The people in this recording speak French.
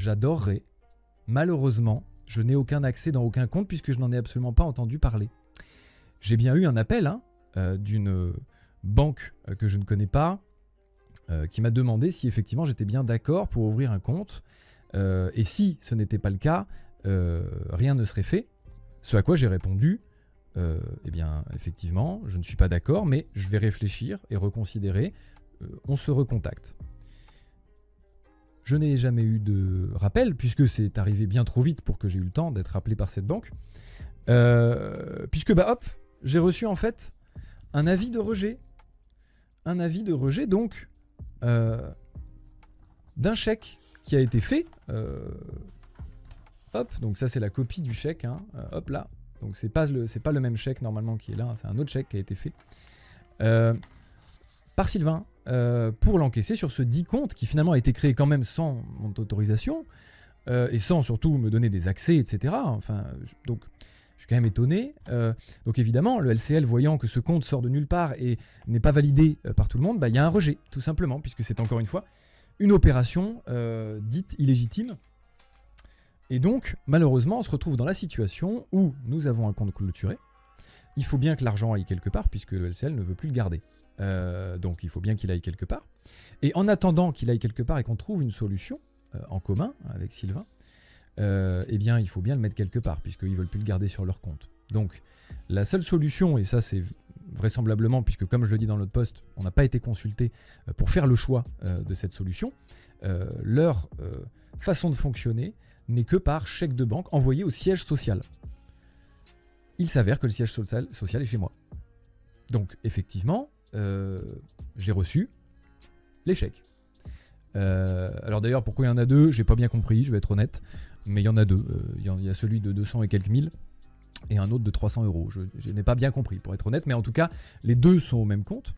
j'adorerais. Malheureusement, je n'ai aucun accès dans aucun compte puisque je n'en ai absolument pas entendu parler. J'ai bien eu un appel d'une banque que je ne connais pas qui m'a demandé si effectivement j'étais bien d'accord pour ouvrir un compte. Et si ce n'était pas le cas, rien ne serait fait. Ce à quoi j'ai répondu, eh bien effectivement, je ne suis pas d'accord, mais je vais réfléchir et reconsidérer. On se recontacte. Je n'ai jamais eu de rappel, puisque c'est arrivé bien trop vite pour que j'ai eu le temps d'être appelé par cette banque. Puisque, j'ai reçu en fait un avis de rejet. Un avis de rejet, donc, d'un chèque qui a été fait. Donc ça c'est la copie du chèque. Hop là. Donc c'est pas le même chèque normalement qui est là, c'est un autre chèque qui a été fait. Par Sylvain. Pour l'encaisser sur ce dit compte qui finalement a été créé quand même sans mon autorisation et sans surtout me donner des accès, etc. Donc je suis quand même étonné. Donc évidemment, le LCL voyant que ce compte sort de nulle part et n'est pas validé par tout le monde, il y a un rejet, tout simplement, puisque c'est encore une fois une opération dite illégitime. Et donc, malheureusement, on se retrouve dans la situation où nous avons un compte clôturé. Il faut bien que l'argent aille quelque part, puisque le LCL ne veut plus le garder. Donc il faut bien qu'il aille quelque part. Et en attendant qu'il aille quelque part et qu'on trouve une solution en commun avec Sylvain, eh bien il faut bien le mettre quelque part, puisqu'ils ne veulent plus le garder sur leur compte. Donc la seule solution, et ça c'est vraisemblablement, puisque comme je le dis dans notre post, on n'a pas été consulté pour faire le choix de cette solution, leur façon de fonctionner n'est que par chèque de banque envoyé au siège social. Il s'avère que le siège social est chez moi. Donc effectivement, j'ai reçu les chèques. Alors d'ailleurs, pourquoi il y en a deux, j'ai pas bien compris, je vais être honnête, mais il y en a deux. Il y a celui de 200 et quelques mille et un autre de 300 euros. Je n'ai pas bien compris, pour être honnête, mais en tout cas, les deux sont au même compte.